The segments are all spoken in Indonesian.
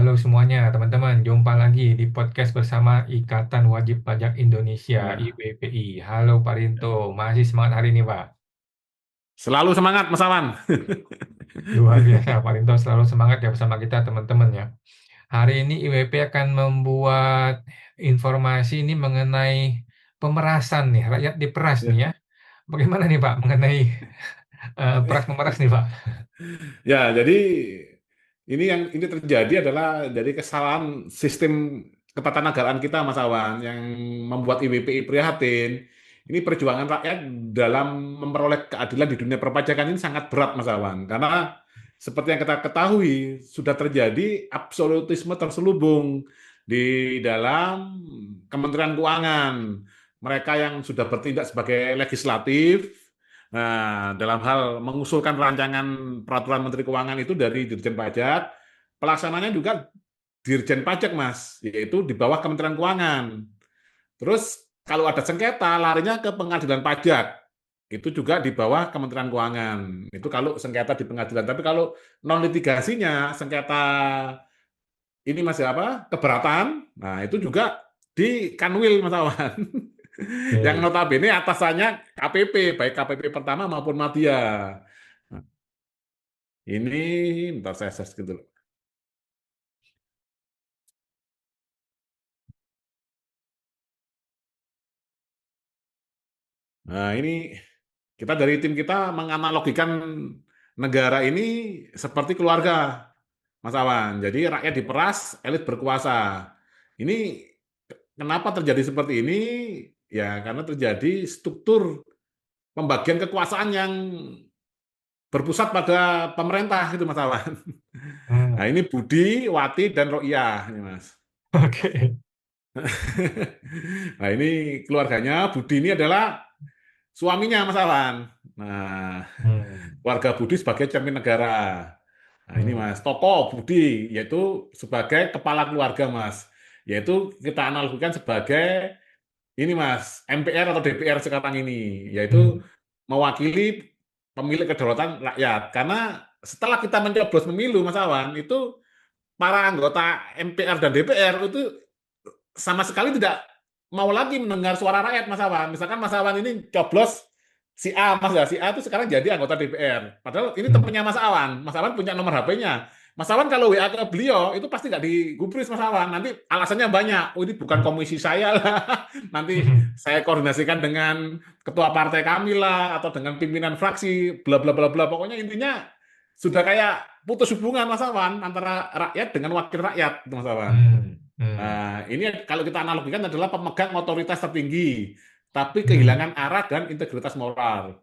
Halo semuanya, teman-teman. Jumpa lagi di podcast bersama Ikatan Wajib Pajak Indonesia Ya, (IWPI). Halo Pak Rinto, masih semangat hari ini, Pak? selalu semangat Mas Awan. Luar biasa, Pak Rinto selalu semangat ya bersama kita, teman-teman ya. Hari ini IWP akan membuat informasi ini mengenai pemerasan nih, rakyat diperas nih Ya, ya. Bagaimana nih Pak mengenai peras memeras nih Pak? ya, jadi ini terjadi adalah dari kesalahan sistem ketatanegaraan kita Mas Awan yang membuat IWPI prihatin. Ini perjuangan rakyat dalam memperoleh keadilan di dunia perpajakan ini sangat berat Mas Awan karena seperti yang kita ketahui sudah terjadi absolutisme terselubung di dalam Kementerian Keuangan. Mereka yang sudah bertindak sebagai legislatif. Nah, dalam hal mengusulkan rancangan peraturan Menteri Keuangan itu dari Dirjen Pajak, pelaksananya juga Dirjen Pajak, Mas, yaitu di bawah Kementerian Keuangan. Terus kalau ada sengketa, larinya ke pengadilan pajak. Itu juga di bawah Kementerian Keuangan. Itu kalau sengketa di pengadilan. Tapi kalau non litigasinya, sengketa ini masih apa? Keberatan. Nah, itu juga di Kanwil, Mas Awan. Yang Oke. notabene atasannya KPP, baik KPP pertama maupun Madya. Nah, ini bentar saya search gitu loh. Nah, ini kita dari tim kita menganalogikan negara ini seperti keluarga, Mas Awan. Jadi rakyat diperas, elit berkuasa. Ini kenapa terjadi seperti ini? Ya, karena terjadi struktur pembagian kekuasaan yang berpusat pada pemerintah itu Mas Awan. Nah, Hmm, ini Budi, Wati, dan Ro'iyah ini Mas. oke. Nah, ini keluarganya Budi ini adalah suaminya Mas Awan. Nah, Hmm, keluarga Budi sebagai cermin negara. Nah, ini hmm, Mas, Toko Budi yaitu sebagai kepala keluarga Mas. Yaitu kita analogikan sebagai ini Mas, MPR atau DPR sekarang ini, yaitu hmm, mewakili pemilik kedaulatan rakyat. Karena setelah kita mencoblos pemilu Mas Awan, itu para anggota MPR dan DPR itu sama sekali tidak mau lagi mendengar suara rakyat Mas Awan. Misalkan Mas Awan ini coblos si A, Mas ya, si A itu sekarang jadi anggota DPR. Padahal ini hmm. temannya Mas Awan. Mas Awan punya nomor HP-nya. Mas Awan kalau WA ke beliau itu pasti nggak digubris Mas Awan. Nanti alasannya banyak. Oh ini bukan komisi saya lah. Nanti Hmm. saya koordinasikan dengan ketua partai kami lah atau dengan pimpinan fraksi bla bla bla bla. Pokoknya intinya sudah kayak putus hubungan Mas Awan antara rakyat dengan wakil rakyat Mas Awan. Hmm, hmm, Nah, ini kalau kita analogikan adalah pemegang otoritas tertinggi, tapi hmm, kehilangan arah dan integritas moral.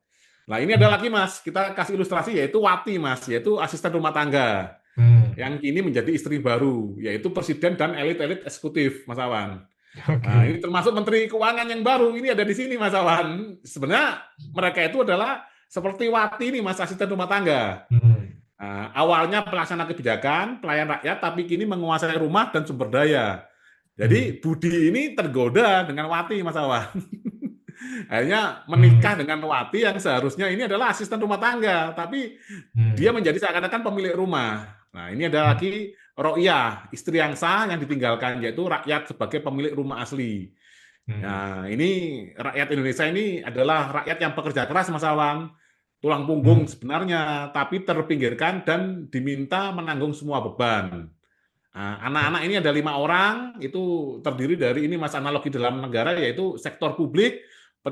Nah, ini ada hmm, lagi, Mas. Kita kasih ilustrasi, yaitu Wati, Mas, yaitu asisten rumah tangga, hmm. yang kini menjadi istri baru, yaitu presiden dan elit-elit eksekutif, Mas Awan. Nah, Oke. ini termasuk Menteri Keuangan yang baru, ini ada di sini, Mas Awan. Sebenarnya mereka itu adalah seperti Wati nih, Mas, asisten rumah tangga. Hmm, Nah, awalnya pelaksana kebijakan, pelayan rakyat, tapi kini menguasai rumah dan sumber daya. hmm, Jadi Budi ini tergoda dengan Wati, Mas Awan. Akhirnya hmm, menikah dengan Wati yang seharusnya ini adalah asisten rumah tangga, tapi dia hmm, menjadi seakan-akan pemilik rumah. Nah, ini ada hmm, lagi Ro'iyah, istri yang sah yang ditinggalkan, yaitu rakyat sebagai pemilik rumah asli. hmm, Nah, ini rakyat Indonesia ini adalah rakyat yang pekerja keras, Mas Awan. Tulang punggung hmm, sebenarnya, tapi terpinggirkan dan diminta menanggung semua beban. Nah, anak-anak ini ada 5 orang, itu terdiri dari ini Mas analogi dalam negara yaitu sektor publik,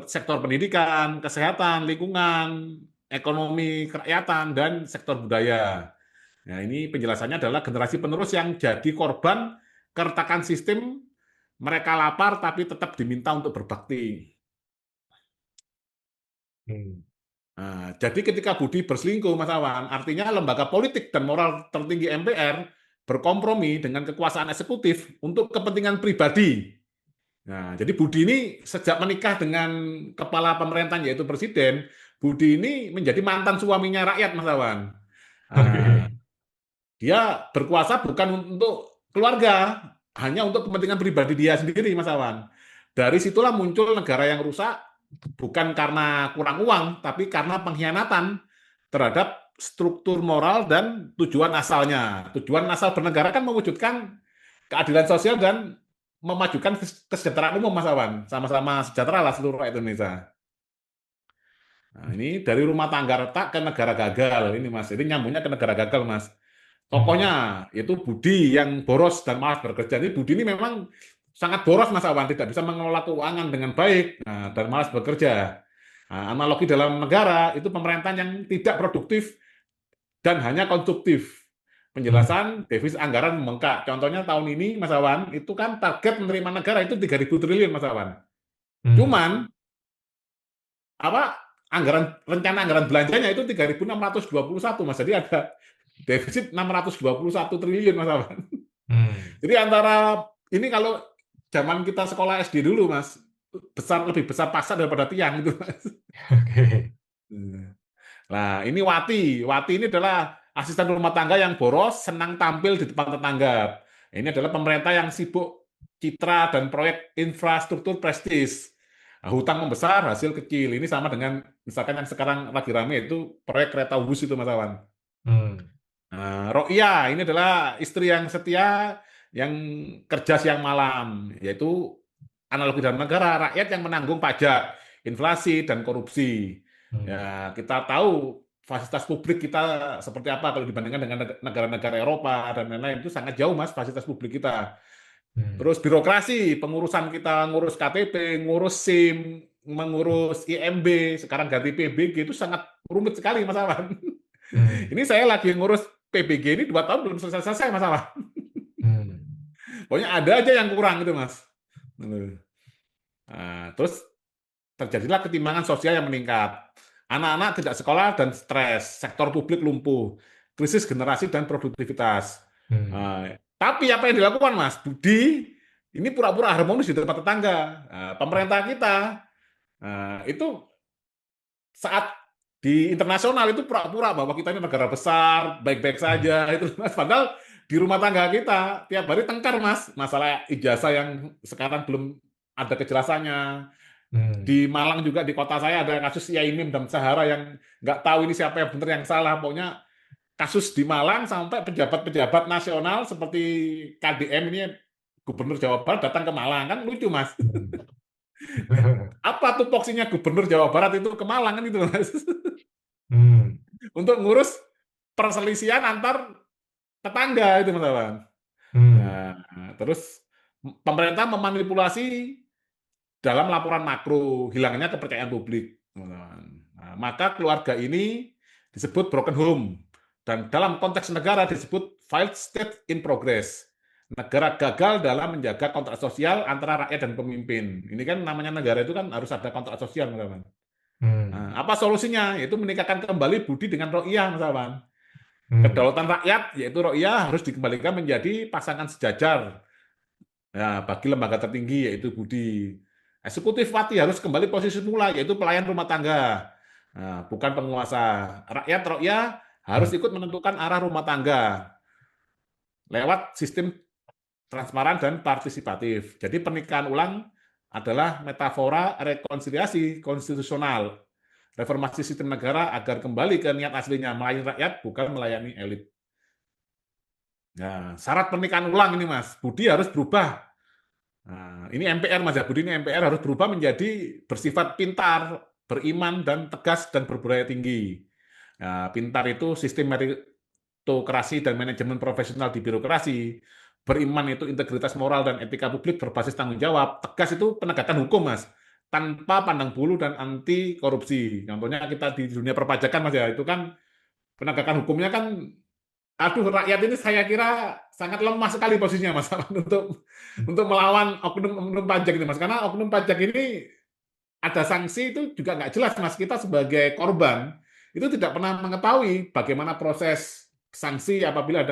sektor pendidikan, kesehatan, lingkungan, ekonomi kerakyatan, dan sektor budaya. Nah, ini penjelasannya adalah generasi penerus yang jadi korban keretakan sistem, mereka lapar tapi tetap diminta untuk berbakti. hmm. Nah, jadi ketika Budi berselingkuh, Mas Awan, artinya lembaga politik dan moral tertinggi MPR berkompromi dengan kekuasaan eksekutif untuk kepentingan pribadi. Nah, jadi Budi ini sejak menikah dengan kepala pemerintahan yaitu presiden, Budi ini menjadi mantan suaminya rakyat, Mas Awan. Nah, Oke. dia berkuasa bukan untuk keluarga, hanya untuk kepentingan pribadi dia sendiri, Mas Awan. Dari situlah muncul negara yang rusak, bukan karena kurang uang, tapi karena pengkhianatan terhadap struktur moral dan tujuan asalnya. Tujuan asal bernegara kan mewujudkan keadilan sosial dan memajukan kesejahteraan umum, Mas Awan. Sama-sama sejahtera lah seluruh rakyat Indonesia. Nah, ini dari rumah tangga retak ke negara gagal ini, Mas. Ini nyambungnya ke negara gagal, Mas. Hmm. Tokohnya yaitu Budi yang boros dan malas bekerja. Ini Budi ini memang sangat boros, Mas Awan, tidak bisa mengelola keuangan dengan baik, dan malas bekerja. Nah, analogi dalam negara itu pemerintahan yang tidak produktif dan hanya konsumtif. Hmm. Penjelasan defisit anggaran membengkak. Contohnya tahun ini, Mas Awan, itu kan target penerimaan negara itu 3.000 triliun, Mas Awan. Hmm. Cuman apa rencana anggaran belanjanya itu 3.621, Mas. Jadi ada defisit 621 triliun, Mas Awan. Hmm. Jadi antara ini kalau zaman kita sekolah SD dulu, Mas, lebih besar pasar daripada tiang itu, Mas. Oke. Nah, ini Wati. Wati ini adalah asisten rumah tangga yang boros, senang tampil di depan tetangga. Ini adalah pemerintah yang sibuk citra dan proyek infrastruktur prestis. Nah, hutang membesar, hasil kecil. Ini sama dengan misalkan yang sekarang lagi rame itu proyek kereta Wus itu, Mas Awan. Hmm. Nah, Roia ini adalah istri yang setia yang kerja siang malam, yaitu analogi dalam negara, rakyat yang menanggung pajak, inflasi, dan korupsi. Hmm. Ya, kita tahu fasilitas publik kita seperti apa kalau dibandingkan dengan negara-negara Eropa dan lain-lain, itu sangat jauh, Mas, fasilitas publik kita. Hmm. Terus birokrasi, pengurusan kita ngurus KTP, ngurus SIM, mengurus IMB, sekarang ganti PBG itu sangat rumit sekali, Mas Awan. Hmm. Ini saya lagi ngurus PBG ini 2 tahun belum selesai-selesai, Mas Awan. Hmm. Pokoknya ada aja yang kurang gitu, Mas. Nah, terus terjadilah ketimpangan sosial yang meningkat. Anak-anak tidak sekolah dan stres, sektor publik lumpuh, krisis generasi dan produktivitas. Hmm. Nah, tapi apa yang dilakukan, Mas Budi? Ini pura-pura harmonis di tempat tetangga. Nah, pemerintah kita itu saat di internasional itu pura-pura bahwa kita ini negara besar, baik-baik Hmm. saja itu, Mas. Padahal di rumah tangga kita tiap hari tengkar, Mas, masalah ijazah yang sekarang belum ada kejelasannya. Hmm. Di Malang juga di kota saya ada kasus Yaimin dan Sahara yang nggak tahu ini siapa yang benar yang salah. Pokoknya kasus di Malang sampai pejabat-pejabat nasional seperti KDM ini Gubernur Jawa Barat datang ke Malang, kan lucu, Mas. Hmm. Apa tuh tupoksinya Gubernur Jawa Barat itu ke Malang kan itu, Mas. Hmm. Untuk ngurus perselisihan antar tetangga itu, Mas Awan. Hmm. Nah, terus pemerintah memanipulasi dalam laporan makro, hilangnya kepercayaan publik. Nah, maka keluarga ini disebut broken home. Dan dalam konteks negara disebut failed state in progress. Negara gagal dalam menjaga kontrak sosial antara rakyat dan pemimpin. Ini kan namanya negara itu kan harus ada kontrak sosial, Mas Awan. Nah, Hmm. apa solusinya? Yaitu meningkatkan kembali budi dengan ro'iyah, Mas Awan. Hmm. Kedaulatan rakyat, yaitu ro'iyah, harus dikembalikan menjadi pasangan sejajar. Ya, bagi lembaga tertinggi, yaitu budi. Eksekutif Wati harus kembali posisi semula, yaitu pelayan rumah tangga. Nah, bukan penguasa. Rakyat ro'iyah harus Hmm. ikut menentukan arah rumah tangga lewat sistem transparan dan partisipatif. Jadi pernikahan ulang adalah metafora rekonsiliasi konstitusional, reformasi sistem negara agar kembali ke niat aslinya, melayani rakyat, bukan melayani elit. Nah, syarat pernikahan ulang ini, Mas, Budi harus berubah. Nah, ini MPR, Mas ya, Budi, ini MPR harus berubah menjadi bersifat pintar, beriman, dan tegas, dan berbudaya tinggi. Nah, pintar itu sistem meritokrasi dan manajemen profesional di birokrasi. Beriman itu integritas moral dan etika publik berbasis tanggung jawab. Tegas itu penegakan hukum, Mas, tanpa pandang bulu dan anti korupsi. Contohnya kita di dunia perpajakan, Mas ya, itu kan penegakan hukumnya kan, aduh, rakyat ini saya kira sangat lemah sekali posisinya, Mas, untuk melawan oknum-oknum pajak ini, Mas. Karena oknum pajak ini ada sanksi itu juga nggak jelas, Mas. Kita sebagai korban itu tidak pernah mengetahui bagaimana proses sanksi apabila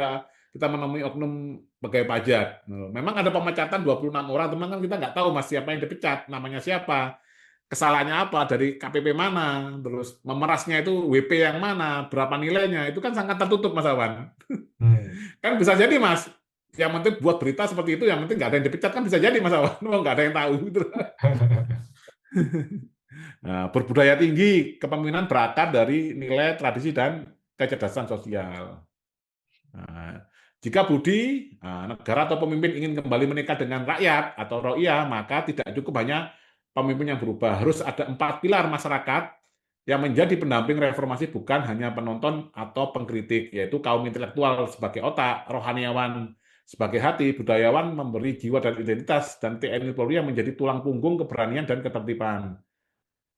kita menemui oknum pegawai pajak. Memang ada pemecatan 26 orang, teman kan kita nggak tahu, Mas, siapa yang dipecat, namanya siapa, kesalahannya apa, dari KPP mana, terus memerasnya itu WP yang mana, berapa nilainya, itu kan sangat tertutup, Mas Awan. Hmm. Kan bisa jadi, Mas, yang penting buat berita seperti itu, yang penting nggak ada yang dipecat, kan bisa jadi, Mas Awan. Nggak ada yang tahu. Gitu. Nah, berbudaya tinggi, kepemimpinan berakar dari nilai, tradisi, dan kecerdasan sosial. Nah, jika budi, negara atau pemimpin ingin kembali menikah dengan rakyat atau ro'iyah, maka tidak cukup hanya pemimpin yang berubah. Harus ada 4 pilar masyarakat yang menjadi pendamping reformasi, bukan hanya penonton atau pengkritik, yaitu kaum intelektual sebagai otak, rohaniawan sebagai hati, budayawan memberi jiwa dan identitas, dan TNI Polri yang menjadi tulang punggung keberanian dan ketertiban.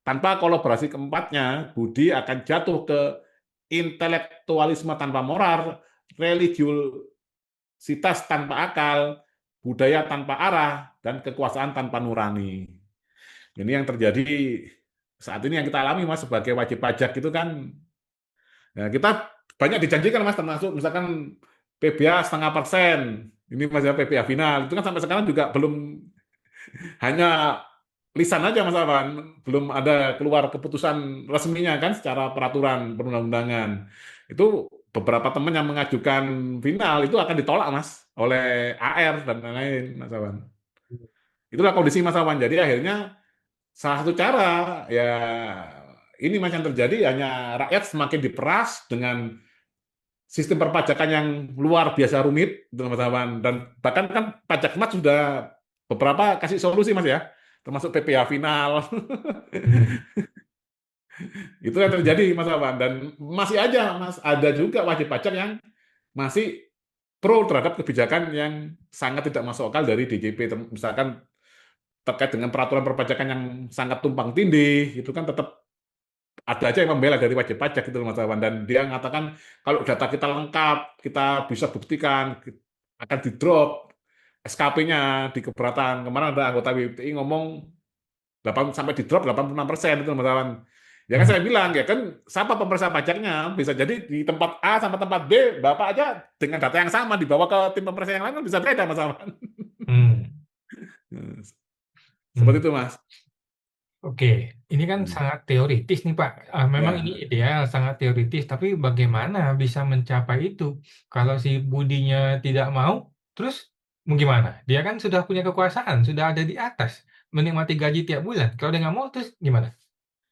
Tanpa kolaborasi keempatnya, budi akan jatuh ke intelektualisme tanpa moral, religiusitas tanpa akal, budaya tanpa arah, dan kekuasaan tanpa nurani. Ini yang terjadi saat ini yang kita alami, Mas, sebagai wajib pajak itu kan, ya kita banyak dijanjikan, Mas, termasuk misalkan PBA 0,5%, ini Mas ya PBA final, itu kan sampai sekarang juga belum, hanya lisan aja Mas Afan, belum ada keluar keputusan resminya kan secara peraturan perundang-undangan. Itu beberapa teman yang mengajukan final itu akan ditolak Mas oleh AR dan lain-lain Mas Afan. Itulah kondisi Mas Afan. Jadi akhirnya salah satu cara ya ini Mas yang terjadi, hanya rakyat semakin diperas dengan sistem perpajakan yang luar biasa rumit, gitu, Mas Afan. Dan bahkan kan pajak Mas sudah beberapa kasih solusi Mas ya, termasuk PPh final. Hmm. Itu yang terjadi Mas Afan. Dan masih aja Mas, ada juga wajib pajak yang masih pro terhadap kebijakan yang sangat tidak masuk akal dari DJP. Misalkan terkait dengan peraturan perpajakan yang sangat tumpang tindih, itu kan tetap ada aja yang membela dari wajib pajak itu Mas Afan. Dan dia mengatakan kalau data kita lengkap, kita bisa buktikan, akan di-drop SKP-nya di keberatan. Kemarin ada anggota WPI ngomong 8 sampai di-drop 86% itu Mas Afan. Ya kan Hmm. saya bilang, ya kan siapa pemeriksa pajaknya, bisa jadi di tempat A sama tempat B, Bapak aja dengan data yang sama dibawa ke tim pemeriksa yang lain kan bisa beda Mas Afan. Hmm. Seperti Hmm. itu Mas. Oke, ini kan sangat teoritis nih Pak. Memang ini Ya, ideal, sangat teoritis, tapi bagaimana bisa mencapai itu? Kalau si Budinya tidak mau, terus mau gimana? Dia kan sudah punya kekuasaan, sudah ada di atas, menikmati gaji tiap bulan. Kalau dia nggak mau, terus gimana?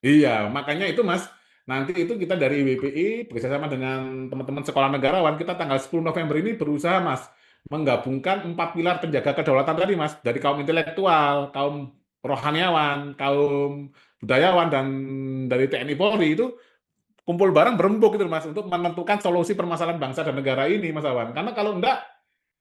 iya, makanya itu Mas. Nanti itu kita dari WPI bekerjasama dengan teman-teman sekolah negarawan, kita tanggal 10 November ini berusaha Mas menggabungkan 4 pilar penjaga kedaulatan tadi Mas, dari kaum intelektual, kaum rohaniawan, kaum budayawan, dan dari TNI Polri itu kumpul bareng berembuk gitu Mas untuk menentukan solusi permasalahan bangsa dan negara ini Mas Awan. Karena kalau enggak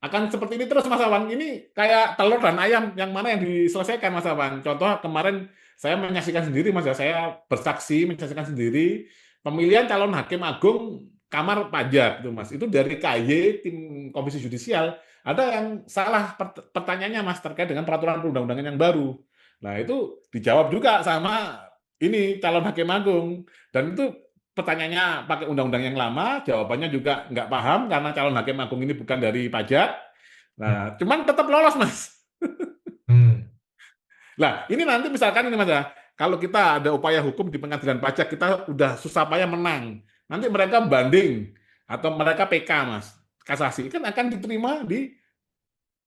akan seperti ini terus Mas Awan. Ini kayak telur dan ayam, yang mana yang diselesaikan Mas Awan. Contoh kemarin saya menyaksikan sendiri Mas ya, saya bersaksi menyaksikan sendiri pemilihan calon hakim agung Kamar Pajak itu Mas. Itu dari KY tim Komisi Yudisial ada yang salah pertanyaannya Mas terkait dengan peraturan perundang-undangan yang baru. Nah, itu dijawab juga sama ini calon hakim agung, dan itu pertanyaannya pakai undang-undang yang lama, jawabannya juga nggak paham karena calon hakim agung ini bukan dari pajak. Nah, cuman tetap lolos, Mas. Hmm. Nah, ini nanti misalkan ini Mas ya, kalau kita ada upaya hukum di pengadilan pajak, kita udah susah payah menang. Nanti mereka banding atau mereka PK, Mas. Kasasi kan akan diterima di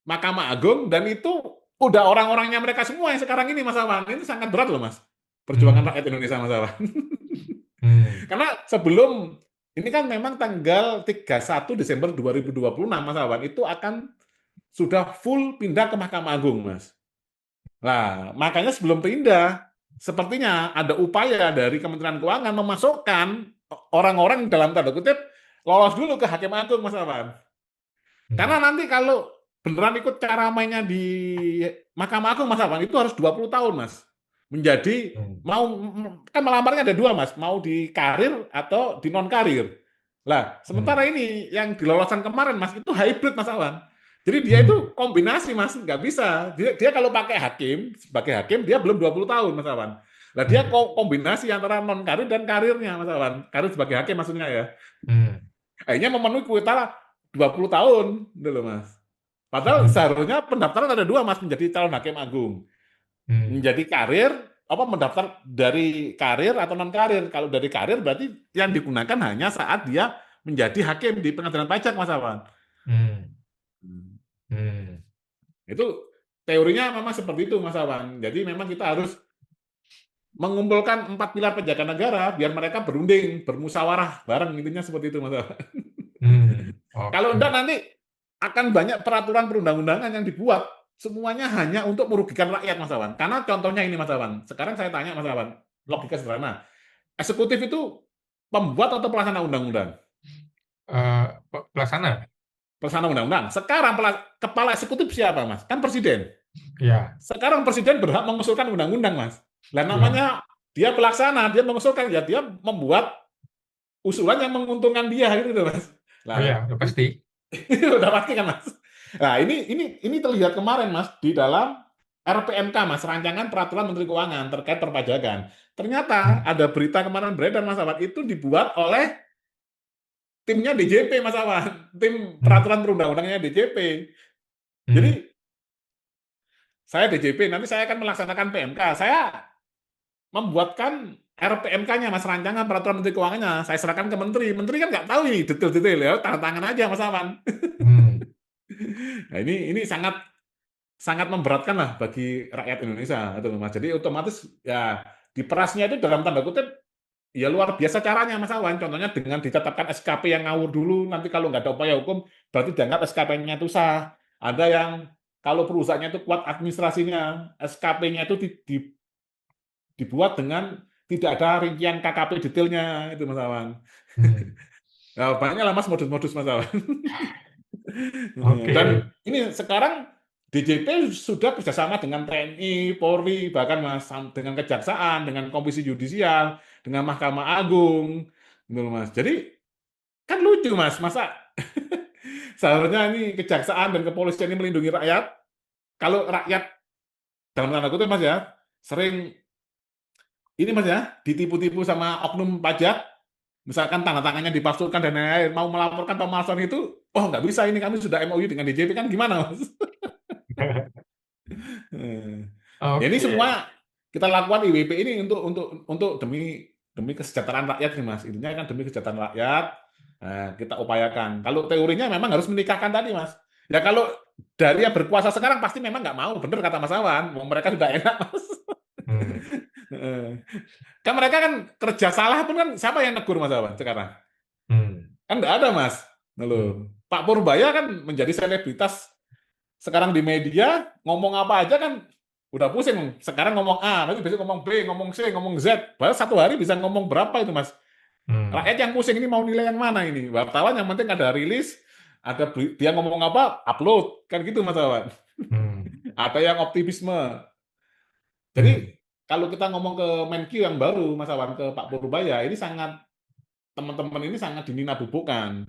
Mahkamah Agung, dan itu udah orang-orangnya mereka semua yang sekarang ini Mas Awan. Ini sangat berat loh, Mas. Perjuangan Hmm. rakyat Indonesia, Mas Awan. Hmm. Karena sebelum ini kan memang tanggal 31 Desember 2026 Mas Awan itu akan sudah full pindah ke Mahkamah Agung, Mas. Nah, makanya sebelum pindah, sepertinya ada upaya dari Kementerian Keuangan memasukkan orang-orang dalam tanda kutip lolos dulu ke Hakim Agung, Mas Awan. Hmm. Karena nanti kalau beneran ikut cara mainnya di Mahkamah Agung, Mas Awan, itu harus 20 tahun, Mas. Menjadi Hmm. mau, kan melamarnya ada dua, Mas, mau di karir atau di non karir. Lah, sementara Hmm. ini yang di lolosan kemarin, Mas, itu hybrid, Mas Awan. Jadi dia Hmm. itu kombinasi, Mas, nggak bisa. Dia kalau pakai hakim, sebagai hakim, dia belum 20 tahun, Mas Awan. Lah dia Hmm. kombinasi antara non karir dan karirnya, Mas Awan. Karir sebagai hakim maksudnya ya. Hmm. Akhirnya memenuhi kuota 20 tahun, gitu loh, Mas. Padahal Hmm. seharusnya pendaftaran ada dua, Mas, menjadi calon hakim agung. Hmm. Menjadi karir, apa mendaftar dari karir atau non karir. Kalau dari karir berarti yang digunakan hanya saat dia menjadi hakim di pengadilan pajak, Mas Awan. Hmm. Hmm. Hmm. Itu teorinya memang seperti itu, Mas Awan. Jadi memang kita harus mengumpulkan 4 pilar penjaga negara biar mereka berunding, bermusyawarah bareng, intinya seperti itu Mas. Kalau Oke. enggak nanti akan banyak peraturan perundang-undangan yang dibuat semuanya hanya untuk merugikan rakyat Mas Awan. Karena contohnya ini Mas Awan. Sekarang saya tanya Mas Awan, logika sederhana. Eksekutif itu pembuat atau pelaksana undang-undang? Pelaksana, Pelaksana undang-undang. Sekarang kepala eksekutif siapa Mas? Kan presiden. ya, Sekarang presiden berhak mengusulkan undang-undang Mas. Lah ya, namanya dia pelaksana, dia mengusulkan, ya dia membuat usulan yang menguntungkan dia gitu Mas. oh ya, Lah udah pasti. udah pasti kan Mas. Nah ini terlihat kemarin Mas di dalam RPMK Mas, Rancangan Peraturan Menteri Keuangan terkait perpajakan. Ternyata Hmm, ada berita kemarin beredar Mas Awad, itu dibuat oleh timnya DJP Mas Awad, tim hmm, peraturan perundang-undangnya DJP. Jadi hmm, saya DJP, nanti saya akan melaksanakan PMK. Saya membuatkan RPMK-nya Mas, Rancangan Peraturan Menteri Keuangannya. Saya serahkan ke menteri. Menteri kan nggak tahu ini detail-detail ya, tanda tangan aja Mas Awan. hmm, Nah ini sangat sangat memberatkan lah bagi rakyat Indonesia itu Mas. Jadi otomatis ya diperasnya itu dalam tanda kutip ya luar biasa caranya Mas Awan. Contohnya dengan ditetapkan SKP yang ngawur dulu, nanti kalau nggak ada upaya hukum berarti dianggap SKP-nya itu sah. Ada yang kalau perusahaannya itu kuat administrasinya, SKP-nya itu dibuat dengan tidak ada rincian KKP detailnya itu Mas Awan. hmm. Nah, banyak lah Mas modus-modus Mas Awan. Dan Oke. ini sekarang DJP sudah bekerjasama dengan TNI, Polri, bahkan Mas dengan Kejaksaan, dengan Komisi Yudisial, dengan Mahkamah Agung, gitu loh, Mas. Jadi kan lucu Mas, masa seharusnya ini Kejaksaan dan Kepolisian ini melindungi rakyat, kalau rakyat dalam tanda kutip Mas ya, sering ini Mas ya, ditipu-tipu sama oknum pajak, misalkan tanda tangannya dipalsukan dan lain-lain, mau melaporkan pemalsuan itu, oh nggak bisa ini kami sudah MOU dengan DJP kan gimana Mas? Ya ini Oke. semua kita lakukan IWP ini untuk demi demi kesejahteraan rakyat nih Mas. Intinya kan demi kesejahteraan rakyat. Nah, kita upayakan. Kalau teorinya memang harus menikahkan tadi Mas. Ya kalau dari yang berkuasa sekarang pasti memang nggak mau, bener kata Mas Awan. Mereka sudah enak Mas. Hmm, Kan mereka kan kerja salah pun kan siapa yang negur Mas Awan sekarang? hmm, Kan nggak ada Mas. Nah, hmm, loh. Pak Purbaya kan menjadi selebritas sekarang di media, ngomong apa aja kan udah pusing. Sekarang ngomong A, nanti besok ngomong B, ngomong C, ngomong Z. Padahal satu hari bisa ngomong berapa itu Mas? hmm, Rakyat yang pusing ini mau nilai yang mana ini? Wartawan yang penting ada rilis, ada dia ngomong apa, upload. Kan gitu Mas Awan. hmm, Ada yang optimisme. Jadi hmm, kalau kita ngomong ke Menkyu yang baru Mas Awan, ke Pak Purbaya, ini sangat teman-teman ini sangat dininabubukan.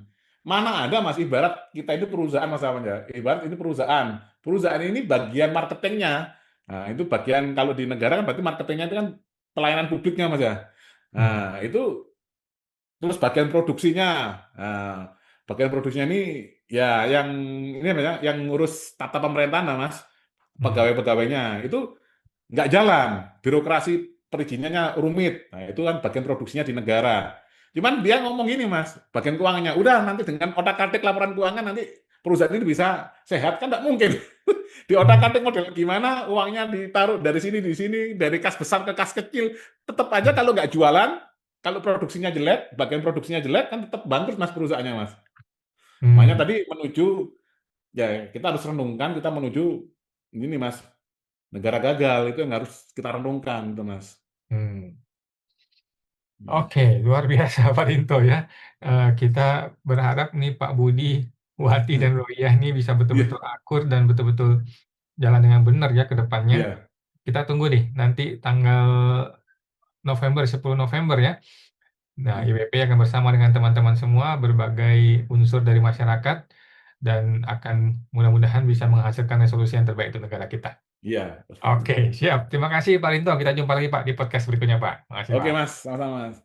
Mana ada Mas, ibarat kita itu perusahaan Mas Awan ya, ibarat ini perusahaan. Perusahaan ini bagian marketingnya. Nah, itu bagian kalau di negara kan berarti marketingnya itu kan pelayanan publiknya Mas ya. hmm, Nah, itu terus bagian produksinya. Nah, bagian produksinya ini ya ini apa ya, yang ngurus tata pemerintahan lah Mas. hmm, Pegawai-pegawainya itu nggak jalan, birokrasi perizinannya rumit. Nah, itu kan bagian produksinya di negara. Cuman dia ngomong gini, Mas, bagian keuangannya, udah nanti dengan otak-atik laporan keuangan nanti perusahaan ini bisa sehat, kan nggak mungkin. Di hmm, otak-atik model gimana, uangnya ditaruh dari sini, di sini, dari kas besar ke kas kecil. Tetap aja hmm, kalau nggak jualan, kalau produksinya jelek, bagian produksinya jelek, kan tetap bangkrut, Mas, perusahaannya, Mas. Makanya hmm, tadi menuju, ya kita harus renungkan, kita menuju, ini, Mas, negara gagal, itu yang harus kita renungkan, gitu, Mas. hmm. Hmm. Oke, luar biasa Pak Rinto ya. Kita berharap nih Pak Budi, Wati, dan Royah ini bisa betul-betul Iya, akur dan betul-betul jalan dengan benar ya ke depannya. iya, Kita tunggu nih nanti tanggal November, 10 November ya. Nah, hmm, IWP akan bersama dengan teman-teman semua, berbagai unsur dari masyarakat, dan akan mudah-mudahan bisa menghasilkan resolusi yang terbaik untuk negara kita. iya, seperti Oke, itu. siap. Terima kasih Pak Rinto. Kita jumpa lagi Pak di podcast berikutnya Pak. Makasih Oke, Pak. Mas, sama-sama, Mas.